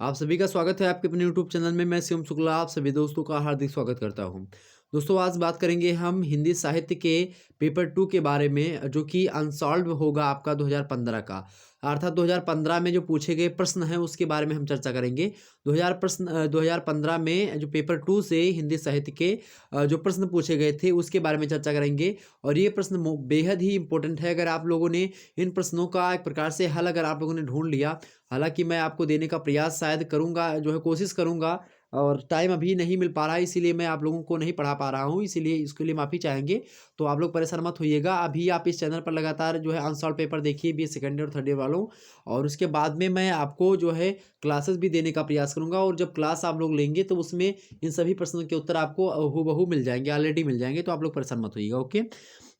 आप सभी का स्वागत है आपके अपने यूट्यूब चैनल में। मैं शिवम शुक्ला आप सभी दोस्तों का हार्दिक स्वागत करता हूं। दोस्तों, आज बात करेंगे हम हिंदी साहित्य के पेपर 2 के बारे में, जो कि अनसॉल्व होगा आपका 2015 का। अर्थात 2015 में जो पूछे गए प्रश्न हैं उसके बारे में हम चर्चा करेंगे। 2015 में जो पेपर 2 से हिंदी साहित्य के जो प्रश्न पूछे गए थे उसके बारे में चर्चा करेंगे। और ये प्रश्न बेहद ही इंपॉर्टेंट है। अगर आप लोगों ने इन प्रश्नों का एक प्रकार से हल अगर आप लोगों ने ढूंढ लिया, हालाँकि मैं आपको देने का प्रयास शायद करूँगा, जो है कोशिश करूँगा, और टाइम अभी नहीं मिल पा रहा है, इसीलिए मैं आप लोगों को नहीं पढ़ा पा रहा हूँ, इसीलिए इसके लिए माफ़ी चाहेंगे। तो आप लोग परेशान मत होइएगा। अभी आप इस चैनल पर लगातार जो है अनसॉल्व पेपर देखिए, बीए सेकंड ईयर और थर्ड ईयर वालों। और उसके बाद में मैं आपको जो है क्लासेस भी देने का प्रयास करूँगा, और जब क्लास आप लोग लेंगे तो उसमें इन सभी प्रश्नों के उत्तर आपको हूबहू मिल जाएँगे, ऑलरेडी मिल जाएँगे। तो आप लोग परेशान मत होइएगा, ओके।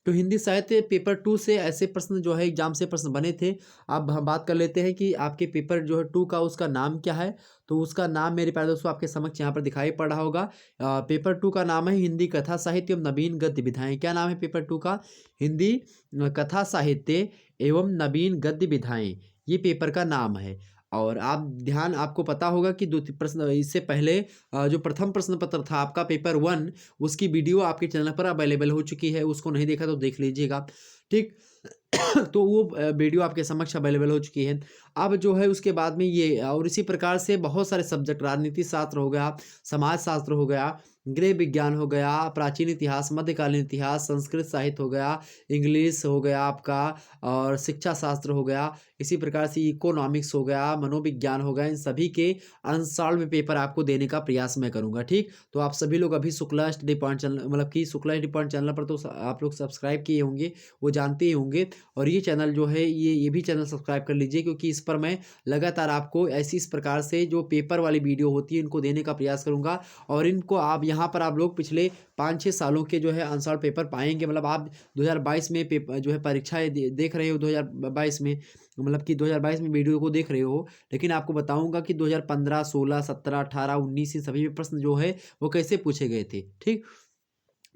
तो हिंदी साहित्य पेपर 2 से ऐसे प्रश्न जो है एग्जाम से प्रश्न बने थे। अब हम बात कर लेते हैं कि आपके पेपर जो है 2 का उसका नाम क्या है। तो उसका नाम मेरे प्यारे दोस्तों आपके समक्ष यहाँ पर दिखाई पड़ रहा होगा। पेपर 2 का नाम है हिंदी कथा साहित्य एवं नवीन गद्य विधाएं। क्या नाम है पेपर 2 का? हिंदी कथा साहित्य एवं नवीन गद्य विधाएं, ये पेपर का नाम है। और आपको पता होगा कि दो प्रश्न इससे पहले जो प्रथम प्रश्न पत्र था आपका पेपर 1, उसकी वीडियो आपके चैनल पर अवेलेबल हो चुकी है। उसको नहीं देखा तो देख लीजिएगा, ठीक। तो वो वीडियो आपके समक्ष अवेलेबल हो चुकी है। अब जो है उसके बाद में ये, और इसी प्रकार से बहुत सारे सब्जेक्ट, राजनीति शास्त्र हो गया, समाज शास्त्र हो गया, गृह विज्ञान हो गया, प्राचीन इतिहास, मध्यकालीन इतिहास, संस्कृत साहित्य हो गया, इंग्लिश हो गया आपका, और शिक्षा शास्त्र हो गया, इसी प्रकार से इकोनॉमिक्स हो गया, मनोविज्ञान हो गया, इन सभी के अनसॉल्व पेपर आपको देने का प्रयास मैं करूंगा, ठीक। तो आप सभी लोग अभी शुक्ला स्टडी पॉइंट चैनल, मतलब कि शुक्ला स्टडी पॉइंट चैनल पर तो आप लोग सब्सक्राइब किए होंगे, वो जानते ही होंगे। और ये चैनल जो है ये भी चैनल सब्सक्राइब कर लीजिए, क्योंकि इस पर मैं लगातार आपको ऐसी इस प्रकार से जो पेपर वाली वीडियो होती है इनको देने का प्रयास करूंगा। और इनको आप यहाँ पर आप लोग पिछले 5-6 सालों के जो है आंसर पेपर पाएंगे। मतलब आप 2022 में पेपर जो है परीक्षाएं देख रहे हो, 2022 में, मतलब कि 2022 में वीडियो को देख रहे हो, लेकिन आपको बताऊंगा कि 2015, 16, 17, 18, 19 इन सभी प्रश्न जो है वो कैसे पूछे गए थे, ठीक।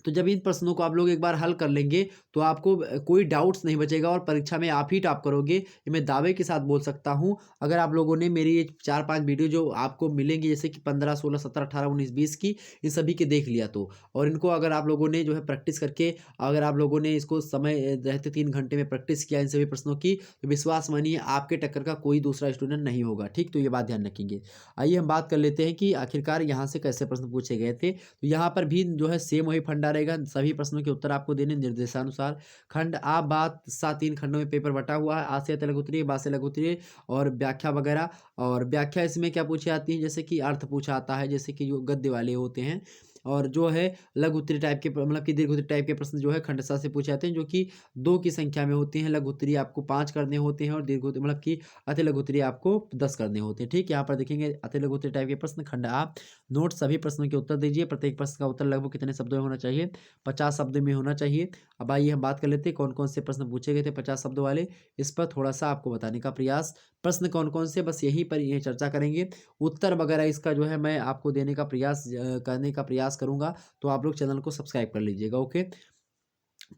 तो जब इन प्रश्नों को आप लोग एक बार हल कर लेंगे तो आपको कोई डाउट्स नहीं बचेगा, और परीक्षा में आप ही टॉप करोगे, ये मैं दावे के साथ बोल सकता हूं। अगर आप लोगों ने मेरी ये 4-5 वीडियो जो आपको मिलेंगी, जैसे कि 15, 16, 17, 18, 19, 20 की, इन सभी के देख लिया तो, और इनको अगर आप लोगों ने जो है प्रैक्टिस करके, अगर आप लोगों ने इसको समय रहते 3 घंटे में प्रैक्टिस किया इन सभी प्रश्नों की, तो विश्वास मानिए आपके टक्कर का कोई दूसरा स्टूडेंट नहीं होगा, ठीक। तो ये बात ध्यान रखेंगे। आइए हम बात कर लेते हैं कि आखिरकार यहाँ से कैसे प्रश्न पूछे गए थे। तो यहाँ पर भी जो है सेम वही फंडा रहेगा, सभी प्रश्नों के उत्तर आपको देने निर्देशानुसार। खंड आ बात सा 3 खंडों में पेपर बटा हुआ है। आ से लघु उत्तरीय, बा से लघु उत्तरीय और व्याख्या वगैरह। और व्याख्या इसमें क्या पूछी जाती है, जैसे कि अर्थ पूछा आता है, जैसे कि जो गद्य वाले होते हैं। और जो है लघु उत्तरीय टाइप के, मतलब कि दीर्घ उत्तरीय टाइप के प्रश्न जो है खंडसा से पूछे जाते हैं, जो कि 2 की संख्या में होते हैं। लघु उत्तरीय आपको 5 करने होते हैं, और दीर्घ मतलब कि अति लघु उत्तरीय आपको 10 करने होते हैं, ठीक। यहाँ पर देखेंगे अति लघु उत्तरीय टाइप के प्रश्न, खंड आ। नोट सभी प्रश्नों के उत्तर दीजिए। प्रत्येक प्रश्न का उत्तर लगभग कितने शब्दों में होना चाहिए? 50 शब्द में होना चाहिए। अब आइए हम बात कर लेते हैं कौन कौन से प्रश्न पूछे गए थे 50 शब्दों वाले। इस पर थोड़ा सा आपको बताने का प्रयास, प्रश्न कौन कौन से, बस यहीं पर ये चर्चा करेंगे। उत्तर वगैरह इसका जो है मैं आपको देने का प्रयास करने का प्रयास करूंगा। तो आप लोग चैनल को सब्सक्राइब कर लीजिएगा, ओके।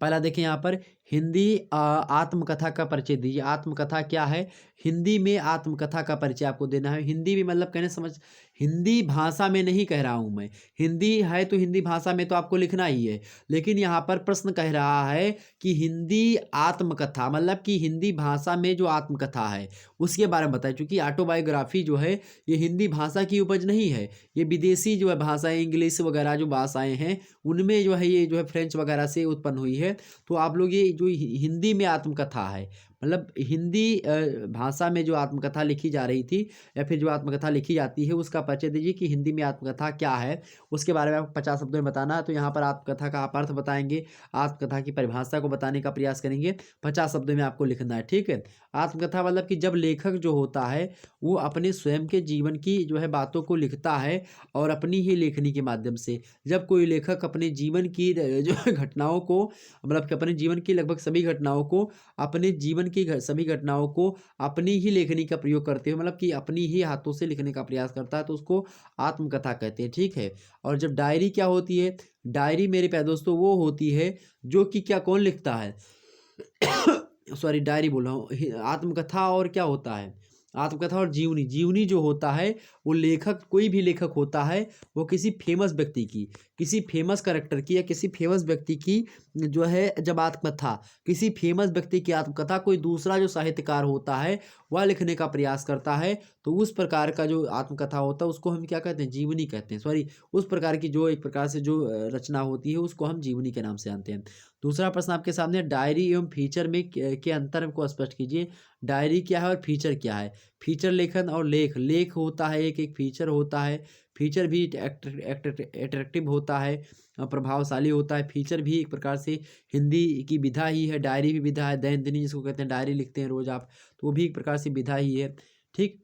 पहला देखिए यहाँ पर, हिंदी आत्मकथा का परिचय दीजिए। आत्मकथा क्या है? हिंदी में आत्मकथा का परिचय आपको देना है। हिंदी में मतलब कहने समझ, हिंदी भाषा में नहीं कह रहा हूँ मैं। हिंदी है तो हिंदी भाषा में तो आपको लिखना ही है, लेकिन यहाँ पर प्रश्न कह रहा है कि हिंदी आत्मकथा, मतलब कि हिंदी भाषा में जो आत्मकथा है उसके बारे में बताएं। क्योंकि ऑटोबायोग्राफी जो है ये हिंदी भाषा की उपज नहीं है, ये विदेशी जो है भाषाएं, इंग्लिश वगैरह जो भाषाएं हैं उनमें जो है ये जो है फ्रेंच वगैरह से उत्पन्न हुई है। तो आप लोग ये जो हिंदी में आत्मकथा है, मतलब हिंदी भाषा में जो आत्मकथा लिखी जा रही थी, या फिर जो आत्मकथा लिखी जाती है उसका परिचय दीजिए कि हिंदी में आत्मकथा क्या है। उसके बारे में आपको 50 शब्दों में बताना है। तो यहाँ पर आत्मकथा का आप अर्थ बताएंगे, आत्मकथा की परिभाषा को बताने का प्रयास करेंगे। 50 शब्दों में आपको लिखना है, ठीक है। आत्मकथा मतलब कि जब लेखक जो होता है वो अपने स्वयं के जीवन की जो है बातों को लिखता है, और अपनी ही लेखनी के माध्यम से। जब कोई लेखक अपने जीवन की जो है घटनाओं को, मतलब कि अपने जीवन की लगभग सभी घटनाओं को, अपने जीवन की सभी घटनाओं को अपनी ही लेखनी का प्रयोग करते हुए, मतलब कि अपनी ही हाथों से लिखने का प्रयास करता है, तो उसको आत्मकथा कहते हैं, ठीक है। और जब डायरी क्या होती है? डायरी मेरे प्यारे दोस्तों वो होती है जो कि क्या, कौन लिखता है? सॉरी, डायरी बोल रहा हूँ। आत्मकथा और क्या होता है? आत्मकथा और जीवनी, जीवनी जो होता है वो लेखक, कोई भी लेखक होता है वो किसी फेमस व्यक्ति की, किसी फेमस कैरेक्टर की या किसी फेमस व्यक्ति की जो है जब आत्मकथा, किसी फेमस व्यक्ति की आत्मकथा कोई दूसरा जो साहित्यकार होता है वह लिखने का प्रयास करता है, तो उस प्रकार का जो आत्मकथा होता है उसको हम क्या कहते हैं, जीवनी कहते हैं। सॉरी, उस प्रकार की जो एक प्रकार से जो रचना होती है उसको हम जीवनी के नाम से जानते हैं। दूसरा प्रश्न आपके सामने, डायरी एवं फीचर में के अंतर को स्पष्ट कीजिए। डायरी क्या है और फीचर क्या है? फीचर लेखन और लेख, लेख होता है एक फीचर होता है, फीचर भी अट्रैक्टिव होता है, प्रभावशाली होता है। फीचर भी एक प्रकार से हिंदी की विधा ही है, डायरी भी विधा है, दैनंदिनी जिसको कहते हैं, डायरी लिखते हैं रोज आप, तो वो भी एक प्रकार से विधा ही है। ठीक,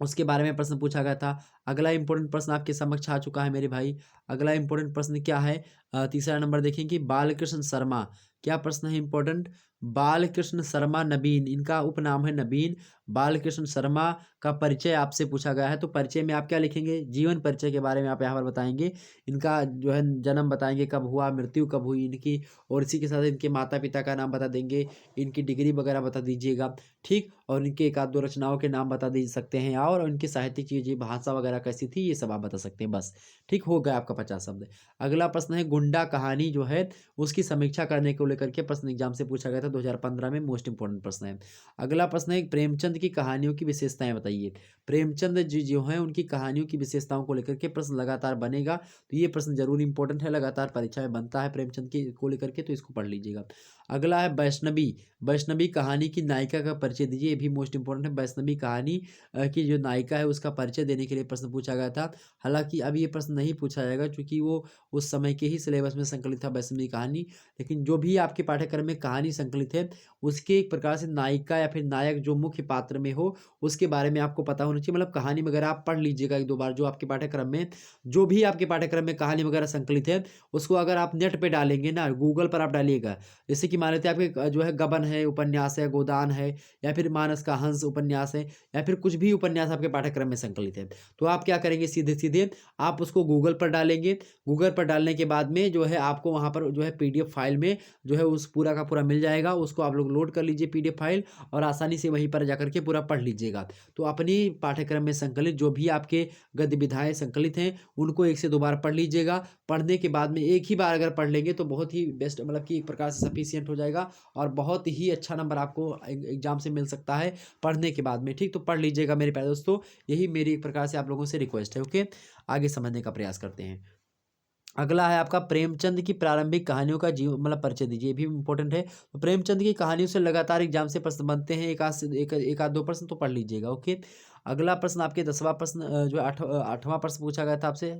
उसके बारे में प्रश्न पूछा गया था। अगला इंपॉर्टेंट प्रश्न आपके समक्ष आ चुका है मेरे भाई। अगला इंपॉर्टेंट प्रश्न क्या है, तीसरा नंबर देखें कि बालकृष्ण शर्मा, क्या प्रश्न है इंपॉर्टेंट, बालकृष्ण शर्मा नबीन, इनका उपनाम है नबीन। बालकृष्ण शर्मा का परिचय आपसे पूछा गया है, तो परिचय में आप क्या लिखेंगे, जीवन परिचय के बारे में आप यहाँ पर बताएंगे, इनका जो है जन्म बताएंगे, कब हुआ, मृत्यु कब हुई इनकी, और इसी के साथ इनके माता पिता का नाम बता देंगे, इनकी डिग्री वगैरह बता दीजिएगा। ठीक, और इनके एक आध दो रचनाओं के नाम बता दे सकते हैं, और इनकी साहित्यिक चीजें, भाषा वगैरह कैसी थी, ये सब आप बता सकते हैं बस। ठीक, हो गया आपका 50 शब्द। अगला प्रश्न है, गुंडा कहानी जो है उसकी समीक्षा करने को लेकर के प्रश्न एग्जाम से पूछा गया था 2015 में, मोस्ट इंपोर्टेंट प्रश्न है। अगला प्रश्न है, प्रेमचंद की कहानियों की विशेषताएं बताइए। प्रेमचंद जी जो हैं उनकी कहानियों की विशेषताओं को लेकर के प्रश्न लगातार बनेगा, तो ये प्रश्न जरूर इंपॉर्टेंट है, लगातार परीक्षा में बनता है प्रेमचंद की को लेकर के, तो इसको पढ़ लीजिएगा। अगला है वैष्णवी, वैष्णवी कहानी की नायिका का परिचय दीजिए, ये भी मोस्ट इंपॉर्टेंट है। वैष्णवी कहानी की जो नायिका है उसका परिचय देने के लिए प्रश्न पूछा गया था। हालांकि अब ये प्रश्न नहीं पूछा जाएगा क्योंकि वो उस समय के ही सिलेबस में संकलित था वैष्णवी कहानी, लेकिन जो भी आपके पाठ्यक्रम में कहानी संकलित है उसके एक प्रकार से नायिका या फिर नायक जो मुख्य पात्र में हो उसके बारे में आपको पता होना चाहिए। मतलब कहानी वगैरह आप पढ़ लीजिएगा एक दो बार, जो आपके पाठ्यक्रम में, जो भी आपके पाठ्यक्रम में कहानी वगैरह संकलित है उसको अगर आप नेट पे डालेंगे ना, गूगल पर आप डालिएगा, जैसे कि मान लेते हैं आपके जो है गबन है, उपन्यास है, गोदान है, या फिर मानस का हंस उपन्यास है, या फिर कुछ भी उपन्यास आपके पाठ्यक्रम में संकलित है, तो आप क्या करेंगे, सीधे सीधे आप उसको गूगल पर डालेंगे। गूगल पर डालने के बाद में जो है आपको वहाँ पर जो है पीडीएफ फाइल में जो है उस पूरा का पूरा मिल जाएगा, उसको आप लोग लोड कर लीजिए पीडीएफ फाइल, और आसानी से वहीं पर जाकर के पूरा पढ़ लीजिएगा। तो अपनी पाठ्यक्रम में संकलित जो भी आपके गद्य विधाएं संकलित हैं उनको एक से दो बार पढ़ लीजिएगा। पढ़ने के बाद में एक ही बार अगर पढ़ लेंगे तो बहुत ही बेस्ट, मतलब कि एक प्रकार से सफिशियंट हो जाएगा और बहुत ही अच्छा नंबर आपको एग्जाम से मिल सकता है पढ़ने के बाद में। ठीक, तो पढ़ लीजिएगा मेरे प्यारे दोस्तों, यही मेरी एक प्रकार से आप लोगों से रिक्वेस्ट है। ओके, आगे समझने का प्रयास करते हैं। अगला है आपका, प्रेमचंद की प्रारंभिक कहानियों का जीवन मतलब परिचय दीजिए, ये भी इंपॉर्टेंट है। तो प्रेमचंद की कहानियों से लगातार एग्जाम से प्रश्न बनते हैं, एक आध दो प्रश्न तो पढ़ लीजिएगा। ओके, अगला प्रश्न आपके 10वां प्रश्न जो 8वां प्रश्न पूछा गया था आपसे,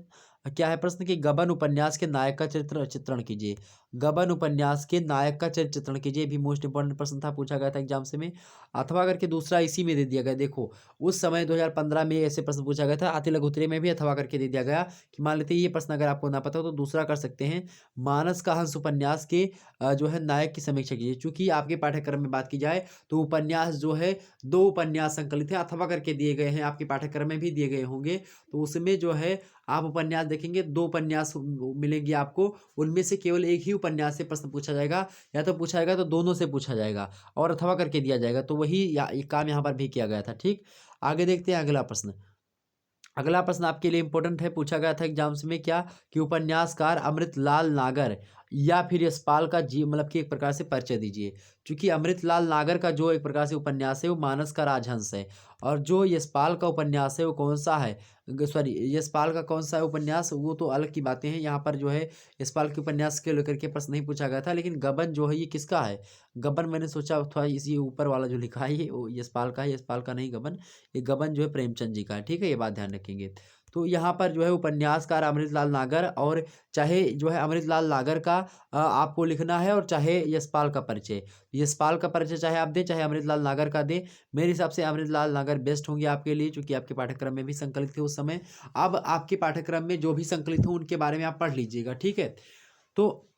क्या है प्रश्न कि गबन उपन्यास के नायक का चित्रण कीजिए। गबन उपन्यास के नायक का चित्रण कीजिए, भी मोस्ट इंपॉर्टेंट प्रश्न था, पूछा गया था एग्जाम से में। अथवा करके दूसरा इसी में दे दिया गया, देखो उस समय 2015 में ऐसे प्रश्न पूछा गया था, आते लघुत्तरी में भी अथवा करके दे दिया गया कि मान लेते ये प्रश्न अगर आपको ना पता हो तो दूसरा कर सकते हैं, मानस का हंस उपन्यास के जो है नायक की समीक्षा कीजिए। चूंकि आपके पाठ्यक्रम में बात की जाए तो उपन्यास जो है 2 उपन्यास संकलित है, अथवा करके दिए गए हैं, आपके पाठ्यक्रम में भी दिए गए होंगे, तो उसमें जो है आप उपन्यास देखेंगे 2 उपन्यास मिलेंगे आपको, उनमें से केवल एक ही उपन्यास से प्रश्न पूछा जाएगा, या तो पूछा जाएगा तो दोनों से पूछा जाएगा और अथवा करके दिया जाएगा, तो वही ये काम यहाँ पर भी किया गया था। ठीक, आगे देखते हैं अगला प्रश्न। अगला प्रश्न आपके लिए इंपॉर्टेंट है, पूछा गया था एग्जाम्स में क्या कि उपन्यासकार अमृतलाल नागर या फिर यशपाल का जी मतलब कि एक प्रकार से परिचय दीजिए। क्योंकि अमृतलाल नागर का जो एक प्रकार से उपन्यास है वो मानस का राजहंस है, और जो यशपाल का उपन्यास है वो कौन सा है, सॉरी यशपाल का कौन सा है उपन्यास, वो तो अलग की बातें हैं। यहाँ पर जो है यशपाल के उपन्यास के लेकर के प्रश्न नहीं पूछा गया था, लेकिन गबन जो है ये किसका है, गबन मैंने सोचा थोड़ा इसी ऊपर वाला जो लिखा है ये वो यशपाल का है, यशपाल का नहीं गबन, ये गबन जो है प्रेमचंद जी का है। ठीक है, ये बात ध्यान रखेंगे। तो यहाँ पर जो है उपन्यासकार अमृतलाल नागर, और चाहे जो है अमृतलाल नागर का आपको लिखना है, और चाहे यशपाल का परिचय, यशपाल का परिचय चाहे आप दें चाहे अमृतलाल नागर का दें, मेरे हिसाब से अमृतलाल नागर बेस्ट होंगे आपके लिए, क्योंकि आपके पाठ्यक्रम में भी संकलित थे उस समय। अब आपके पाठ्यक्रम में जो भी संकलित हो उनके बारे में आप पढ़ लीजिएगा। ठीक है, तो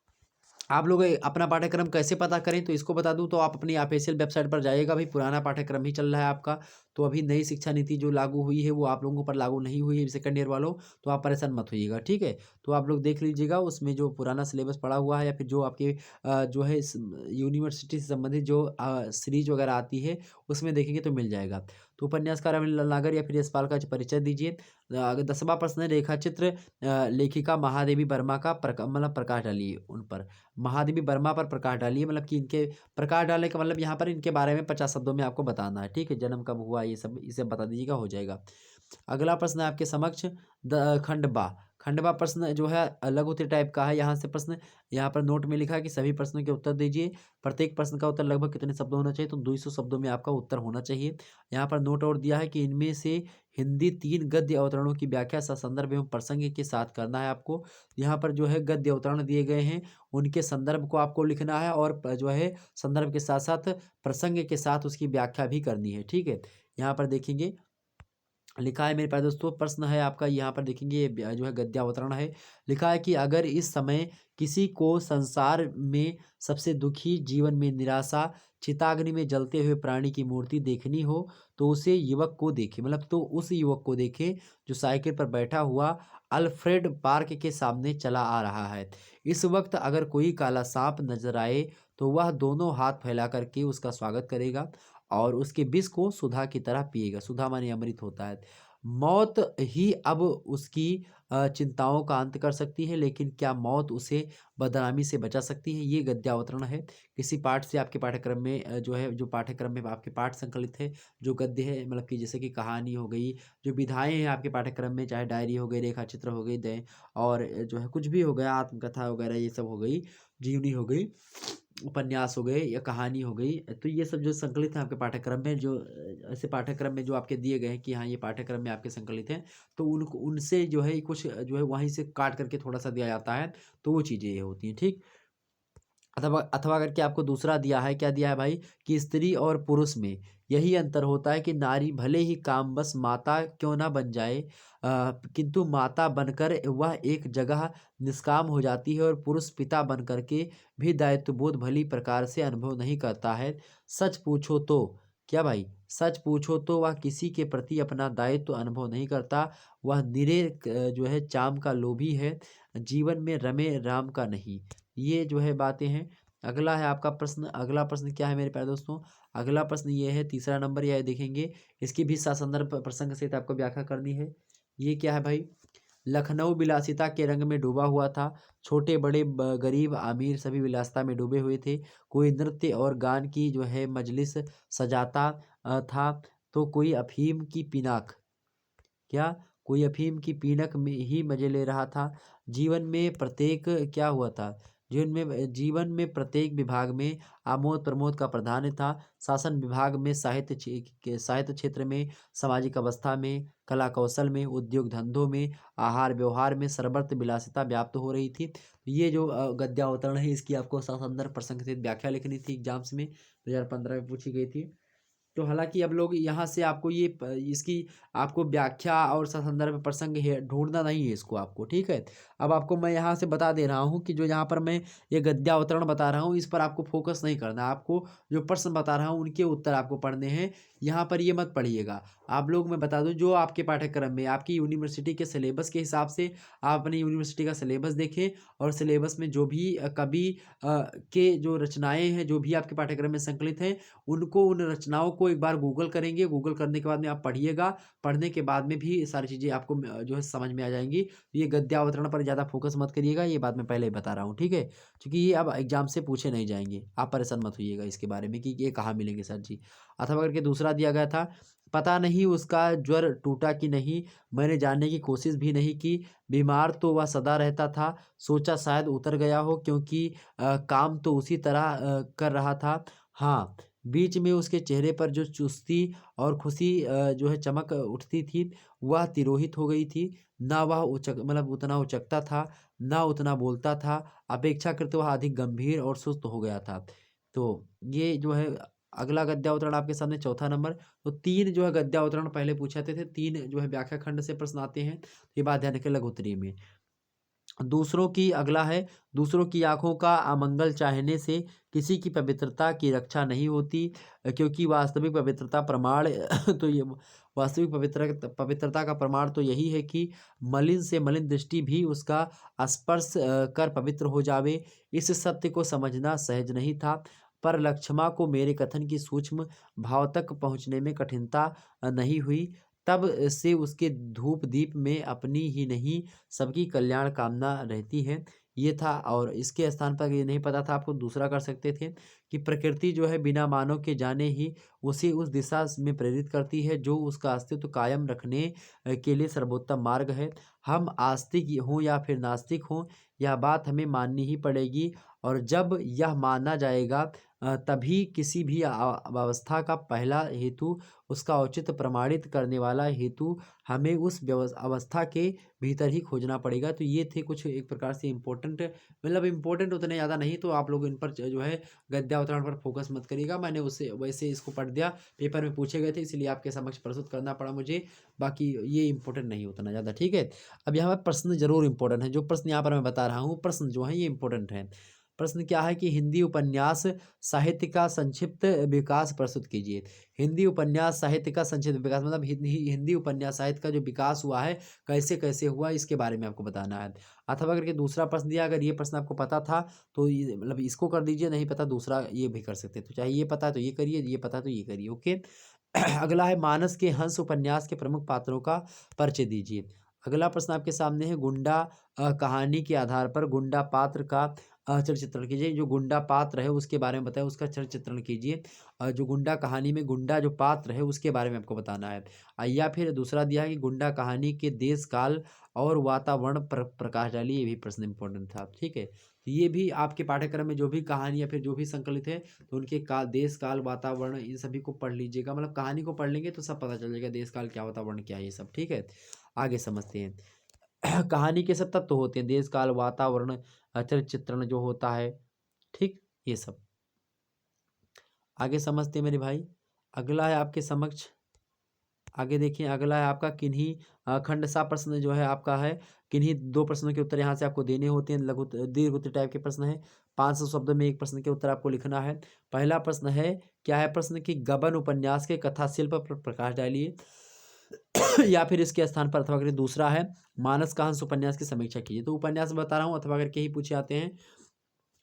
आप लोग अपना पाठ्यक्रम कैसे पता करें तो इसको बता दूं, तो आप अपनी ऑफिशियल वेबसाइट पर जाइएगा, भाई पुराना पाठ्यक्रम ही चल रहा है आपका, तो अभी नई शिक्षा नीति जो लागू हुई है वो आप लोगों पर लागू नहीं हुई है सेकंड ईयर वालों, तो आप परेशान मत होइएगा, ठीक है। तो आप लोग देख लीजिएगा उसमें जो पुराना सिलेबस पड़ा हुआ है या फिर जो आपके जो है इस यूनिवर्सिटी से संबंधित जो सीरीज वगैरह आती है उसमें देखेंगे तो मिल जाएगा। तो उपन्यासकार अमिल नागर या फिर यशपाल का परिचय दीजिए। अगर 10वां प्रश्न है, रेखा चित्र लेखिका महादेवी वर्मा का मतलब प्रकाश डालिए उन पर। महादेवी वर्मा पर प्रकाश डालिए, मतलब कि इनके प्रकाश डालने का मतलब यहाँ पर इनके बारे में 50 शब्दों में आपको बताना है, ठीक है। जन्म कब हुआ ये सब इसे बता दीजिएगा, हो जाएगा। अगला प्रश्न है आपके समक्ष खंडबा। खंडबा प्रश्न जो है अलग होते टाइप का है। यहाँ से प्रश्न, यहाँ पर नोट में लिखा है कि सभी प्रश्नों के उत्तर दीजिए। प्रत्येक प्रश्न का उत्तर लगभग कितने शब्द होना चाहिए, तो 200 शब्दों में आपका उत्तर होना चाहिए। यहाँ पर नोट और दिया है कि इनमें से हिंदी 3 गद्य अवतरणों की व्याख्या ससंदर्भ एवं प्रसंग के साथ करना है आपको। यहाँ पर जो है गद्य अवतरण दिए गए हैं, उनके संदर्भ को आपको लिखना है और जो है संदर्भ के साथ साथ प्रसंग के साथ उसकी व्याख्या भी करनी है, ठीक है। यहाँ पर देखेंगे लिखा है मेरे पास दोस्तों, प्रश्न है आपका, यहाँ पर देखेंगे ये जो है गद्यावतरण है। लिखा है कि अगर इस समय किसी को संसार में सबसे दुखी, जीवन में निराशा, चिताग्नि में जलते हुए प्राणी की मूर्ति देखनी हो तो उसे युवक को देखे, मतलब तो उस युवक को देखे जो साइकिल पर बैठा हुआ अल्फ्रेड पार्क के सामने चला आ रहा है। इस वक्त अगर कोई काला सांप नजर आए तो वह दोनों हाथ फैला करके उसका स्वागत करेगा और उसके विष को सुधा की तरह पिएगा। सुधा माने अमृत होता है। मौत ही अब उसकी चिंताओं का अंत कर सकती है, लेकिन क्या मौत उसे बदनामी से बचा सकती है? ये गद्यावतरण है। किसी पाठ से आपके पाठ्यक्रम में जो है, जो पाठ्यक्रम में आपके पाठ संकलित है, जो गद्य है, मतलब कि जैसे कि कहानी हो गई, जो विधाएं हैं आपके पाठ्यक्रम में, चाहे डायरी हो गई, रेखा चित्र हो गई, दय और जो है कुछ भी हो गया, आत्मकथा वगैरह ये सब हो गई, जीवनी हो गई, उपन्यास हो गए या कहानी हो गई, तो ये सब जो संकलित है आपके पाठ्यक्रम में, जो ऐसे पाठ्यक्रम में जो आपके दिए गए हैं कि हाँ ये पाठ्यक्रम में आपके संकलित हैं, तो उनको उनसे जो है कुछ जो है वहीं से काट करके थोड़ा सा दिया जाता है, तो वो चीज़ें ये होती हैं, ठीक। अथवा अथवा करके आपको दूसरा दिया है, क्या दिया है भाई, कि स्त्री और पुरुष में यही अंतर होता है कि नारी भले ही कामवश माता क्यों ना बन जाए, किंतु माता बनकर वह एक जगह निष्काम हो जाती है, और पुरुष पिता बन करके भी दायित्वबोध भली प्रकार से अनुभव नहीं करता है। सच पूछो तो, क्या भाई, सच पूछो तो वह किसी के प्रति अपना दायित्व अनुभव नहीं करता। वह निरे जो है चाम का लोभी है, जीवन में रमे राम का नहीं। ये जो है बातें हैं। अगला है आपका प्रश्न, अगला प्रश्न क्या है मेरे प्यारे दोस्तों, अगला प्रश्न ये है, तीसरा नंबर यह देखेंगे, इसकी भी संदर्भ प्रसंग सहित आपको व्याख्या करनी है। ये क्या है भाई, लखनऊ विलासिता के रंग में डूबा हुआ था। छोटे बड़े गरीब अमीर सभी विलासिता में डूबे हुए थे। कोई नृत्य और गान की जो है मजलिस सजाता था, तो कोई अफीम की पिनाक, क्या, कोई अफीम की पीनक में ही मजे ले रहा था। जीवन में प्रत्येक क्या हुआ था, जीवन में प्रत्येक विभाग में आमोद प्रमोद का प्राधान्य था। शासन विभाग में, साहित्य क्षेत्र में, सामाजिक अवस्था में, कला कौशल में, उद्योग धंधों में, आहार व्यवहार में सर्वत्र विलासिता व्याप्त हो रही थी। ये जो गद्यावतरण है इसकी आपको ससंदर्भ प्रसंग से व्याख्या लिखनी थी, एग्जाम्स में 2015 में पूछी गई थी। तो हालांकि अब लोग यहाँ से आपको ये इसकी आपको व्याख्या और संदर्भ प्रसंग है ढूंढना नहीं है इसको आपको, ठीक है। अब आपको मैं यहाँ से बता दे रहा हूँ कि जो यहाँ पर मैं ये गद्यावतरण बता रहा हूँ इस पर आपको फोकस नहीं करना, आपको जो प्रश्न बता रहा हूँ उनके उत्तर आपको पढ़ने हैं। यहाँ पर ये मत पढ़िएगा आप लोग। मैं बता दूँ जो आपके पाठ्यक्रम में आपकी यूनिवर्सिटी के सिलेबस के हिसाब से आप अपनी यूनिवर्सिटी का सिलेबस देखें, और सिलेबस में जो भी कवि के जो रचनाएँ हैं जो भी आपके पाठ्यक्रम में संकलित हैं, उनको, उन रचनाओं को एक बार गूगल करेंगे। गूगल करने के बाद में आप पढ़िएगा, पढ़ने के बाद में भी सारी चीज़ें आपको जो है समझ में आ जाएंगी। तो ये गद्यावतरण पर ज़्यादा फोकस मत करिएगा, ये बात मैं पहले ही बता रहा हूँ, ठीक है। क्योंकि ये अब एग्जाम से पूछे नहीं जाएंगे, आप परेशान मत होइएगा इसके बारे में कि ये कहाँ मिलेंगे सर जी। अथवा करके दूसरा दिया गया था, पता नहीं उसका ज्वर टूटा कि नहीं, मैंने जानने की कोशिश भी नहीं की। बीमार तो वह सदा रहता था, सोचा शायद उतर गया हो, क्योंकि काम तो उसी तरह कर रहा था। हाँ, बीच में उसके चेहरे पर जो चुस्ती और खुशी जो है चमक उठती थी, वह तिरोहित हो गई थी। ना वह मतलब उतना उचकता था, ना उतना बोलता था। अपेक्षाकृत वह अधिक गंभीर और सुस्त हो गया था। तो ये जो है अगला गद्यावतरण आपके सामने, चौथा नंबर। तो 3 जो है गद्यावतरण पहले पूछे थे, 3 जो है व्याख्या खंड से प्रश्न आते हैं। ये बात ध्यान रखें लघु उत्तरीय में। दूसरों की अगला है, दूसरों की आँखों का अमंगल चाहने से किसी की पवित्रता की रक्षा नहीं होती, क्योंकि वास्तविक पवित्रता प्रमाण तो ये वास्तविक पवित्रता का प्रमाण तो यही है कि मलिन से मलिन दृष्टि भी उसका स्पर्श कर पवित्र हो जावे। इस सत्य को समझना सहज नहीं था, पर लक्षमा को मेरे कथन की सूक्ष्म भाव तक पहुँचने में कठिनता नहीं हुई। तब से उसके धूप दीप में अपनी ही नहीं सबकी कल्याण कामना रहती है। ये था, और इसके स्थान पर ये नहीं पता था आपको, दूसरा कर सकते थे कि प्रकृति जो है बिना मानव के जाने ही उसे उस दिशा में प्रेरित करती है जो उसका अस्तित्व कायम रखने के लिए सर्वोत्तम मार्ग है। हम आस्तिक हों या फिर नास्तिक हों, यह बात हमें माननी ही पड़ेगी, और जब यह माना जाएगा तभी किसी भी अवस्था का पहला हेतु, उसका औचित्य प्रमाणित करने वाला हेतु, हमें उस अवस्था के भीतर ही खोजना पड़ेगा। तो ये थे कुछ एक प्रकार से इम्पोर्टेंट, मतलब इम्पोर्टेंट उतने ज़्यादा नहीं, तो आप लोग इन पर जो है गद्यावतरण पर फोकस मत करिएगा। मैंने उससे वैसे इसको पढ़ दिया, पेपर में पूछे गए थे इसलिए आपके समक्ष प्रस्तुत करना पड़ा मुझे, बाकी ये इम्पोर्टेंट नहीं उतना ज़्यादा, ठीक है। अब यहाँ पर प्रश्न जरूर इम्पोर्टेंट है, जो प्रश्न यहाँ पर मैं बता रहा हूँ प्रश्न जो है ये इम्पोर्टेंट है। प्रश्न क्या है कि हिंदी उपन्यास साहित्य का संक्षिप्त विकास प्रस्तुत कीजिए। हिंदी उपन्यास साहित्य का संक्षिप्त विकास मतलब हिंदी उपन्यास साहित्य का जो विकास हुआ है कैसे कैसे हुआ इसके बारे में आपको बताना है। अथवा करके दूसरा प्रश्न दिया, अगर ये प्रश्न आपको पता था तो ये मतलब इसको कर दीजिए, नहीं पता दूसरा ये भी कर सकते, तो चाहे ये पता है तो ये करिए, ये पता है तो ये करिए, ओके। अगला है मानस के हंस उपन्यास के प्रमुख पात्रों का परिचय दीजिए। अगला प्रश्न आपके सामने है गुंडा कहानी के आधार पर गुंडा पात्र का चरित्र चित्रण कीजिए। जो गुंडा पात्र है उसके बारे में बताएं, उसका चरित्र चित्रण कीजिए। जो गुंडा कहानी में गुंडा जो पात्र है उसके बारे में आपको बताना है। या फिर दूसरा दिया है कि गुंडा कहानी के देश काल और वातावरण पर प्रकाश डालिए। ये भी प्रश्न इंपॉर्टेंट था, ठीक है। तो ये भी आपके पाठ्यक्रम में जो भी कहानी या फिर जो भी संकलित है तो उनके देश काल वातावरण इन सभी को पढ़ लीजिएगा। मतलब कहानी को पढ़ लेंगे तो सब पता चल जाएगा, देश काल क्या वातावरण क्या है ये सब, ठीक है। आगे समझते हैं। कहानी के सब तत्व होते हैं, देश काल वातावरण चरित्र चित्रण जो होता है, ठीक, ये सब आगे समझते हैं मेरे भाई। अगला है आपके समक्ष, आगे देखिए, अगला है आपका किन्हीं खंड सा प्रश्न जो है आपका है। किन्हीं दो प्रश्नों के उत्तर यहाँ से आपको देने होते हैं, लघु दीर्घ उत्तर टाइप के प्रश्न है। 500 शब्दों में एक प्रश्न के उत्तर आपको लिखना है। पहला प्रश्न है, क्या है प्रश्न कि गबन उपन्यास के कथा शिल्प पर प्रकाश डालिए। या फिर इसके स्थान पर अथवा करके दूसरा है मानस का हंस उपन्यास की समीक्षा कीजिए। तो उपन्यास बता रहा हूँ, अथवा करके ही पूछे आते हैं,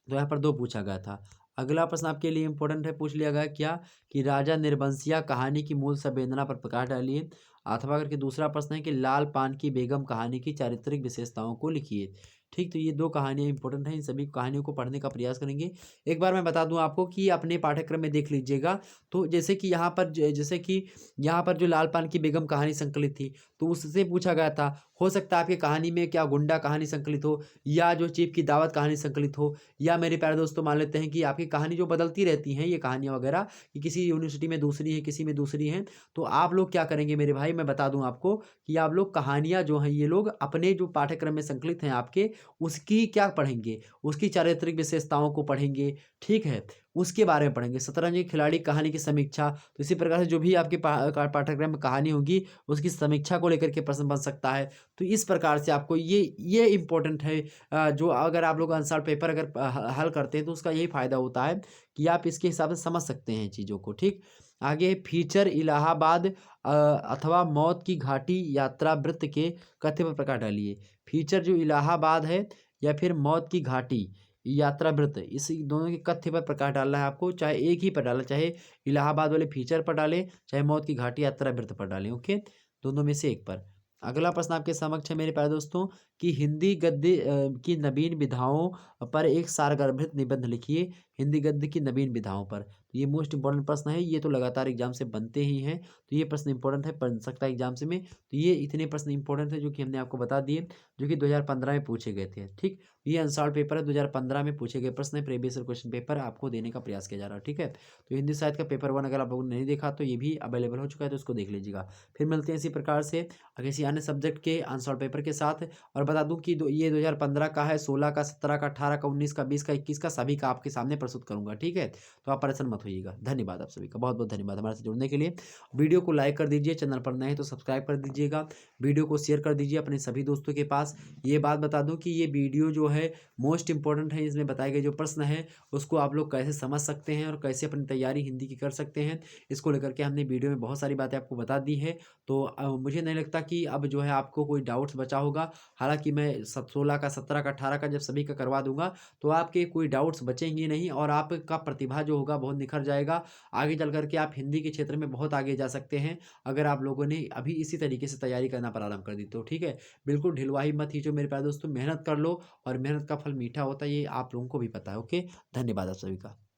तो यहाँ पर दो पूछा गया था। अगला प्रश्न आपके लिए इंपॉर्टेंट है, पूछ लिया गया क्या कि राजा निर्बंसिया कहानी की मूल संवेदना पर प्रकाश डालिए। अथवा करके दूसरा प्रश्न है कि लाल पान की बेगम कहानी की चारित्रिक विशेषताओं को लिखिए। ठीक, तो ये दो कहानियाँ इंपॉर्टेंट हैं, इन सभी कहानियों को पढ़ने का प्रयास करेंगे। एक बार मैं बता दूं आपको कि अपने पाठ्यक्रम में देख लीजिएगा, तो जैसे कि यहाँ पर जैसे कि यहाँ पर जो लाल पान की बेगम कहानी संकलित थी तो उससे पूछा गया था, हो सकता है आपकी कहानी में क्या गुंडा कहानी संकलित हो, या जो चीफ की दावत कहानी संकलित हो, या मेरे प्यारे दोस्तों मान लेते हैं कि आपकी कहानी जो बदलती रहती हैं ये कहानियाँ वगैरह, कि किसी यूनिवर्सिटी में दूसरी है किसी में दूसरी हैं, तो आप लोग क्या करेंगे मेरे भाई, मैं बता दूं आपको कि आप लोग कहानियाँ जो हैं ये लोग अपने जो पाठ्यक्रम में संकलित हैं आपके, उसकी क्या पढ़ेंगे, उसकी चारित्रिक विशेषताओं को पढ़ेंगे, ठीक है, उसके बारे में पढ़ेंगे। शतरंज के खिलाड़ी कहानी की समीक्षा, तो इसी प्रकार से जो भी आपके पाठ्यक्रम में कहानी होगी उसकी समीक्षा को लेकर के प्रश्न बन सकता है। तो इस प्रकार से आपको ये इम्पोर्टेंट है, जो अगर आप लोग आंसर पेपर अगर हल करते हैं तो उसका यही फायदा होता है कि आप इसके हिसाब से समझ सकते हैं चीज़ों को, ठीक। आगे फीचर इलाहाबाद अथवा मौत की घाटी यात्रा वृत्त के कथ्य पर प्रकाश डालिए। फीचर जो इलाहाबाद है या फिर मौत की घाटी यात्रा वृत्त, इस दोनों के कथ्य पर प्रकाश डालना है आपको, चाहे एक ही पर डालें, चाहे इलाहाबाद वाले फीचर पर डालें चाहे मौत की घाटी यात्रा वृत्त पर डालें, ओके, दोनों में से एक पर। अगला प्रश्न आपके समक्ष है मेरे प्यारे दोस्तों कि हिंदी गद्य की नवीन विधाओं पर एक सारगर्भित निबंध लिखिए। हिंदी गद्य की नवीन विधाओं पर, तो ये मोस्ट इंपॉर्टेंट प्रश्न है, ये तो लगातार एग्जाम से बनते ही हैं, तो ये प्रश्न इंपॉर्टेंट है, बन सकता है एग्जाम से में। तो ये इतने प्रश्न इंपॉर्टेंट है जो कि हमने आपको बता दिए, जो कि 2015 में पूछे गए थे, ठीक। ये अनसॉल्व पेपर है, 2015 में पूछे गए प्रश्न है, प्रीवियस क्वेश्चन पेपर आपको देने का प्रयास किया जा रहा है, ठीक है। तो हिंदी साहित्य का पेपर 1 अगर आप लोगों ने नहीं देखा तो ये भी अवेलेबल हो चुका है, तो उसको देख लीजिएगा। फिर मिलते हैं इसी प्रकार से किसी अन्य सब्जेक्ट के अनसॉल्व पेपर के साथ। और बता दूं कि ये 2015 का है, 16 का, 17 का, 18 का, 19 का, 20 का, 21 का, सभी का आपके सामने प्रस्तुत करूँगा, ठीक है? तो आप परेशान मत होइएगा। धन्यवाद आप सभी का, बहुत-बहुत धन्यवाद हमारे साथ जुड़ने के लिए। वीडियो को लाइक कर दीजिए, चैनल पर नए हैं तो सब्सक्राइब कर दीजिएगा, वीडियो को शेयर कर दीजिए अपने सभी दोस्तों के पास। ये बात बता दूँ कि ये वीडियो जो है मोस्ट इम्पोर्टेंट है, इसमें बताए गए जो प्रश्न हैं, उसको आप लोग कैसे समझ सकते हैं और कैसे अपनी तैयारी हिंदी की कर सकते हैं, इसको लेकर के हमने वीडियो में बहुत सारी बातें आपको बता दी है। तो मुझे नहीं लगता कि अब जो है आपको कोई डाउट्स बचा होगा। हालाँकि मैं 16 का, 17 का, 18 का जब सभी का करवा दूँगा, तो आपके कोई डाउट्स बचेंगे नहीं और आपका प्रतिभा जो होगा बहुत निखर जाएगा। आगे चल कर के आप हिंदी के क्षेत्र में बहुत आगे जा सकते हैं, अगर आप लोगों ने अभी इसी तरीके से तैयारी करना प्रारंभ कर दी तो, ठीक है? बिल्कुल ढिलवाही मत खींचो मेरे प्यारे दोस्तों, मेहनत कर लो और मेहनत का फल मीठा होता है, ये आप लोगों को भी पता है, ओके? धन्यवाद आप सभी का।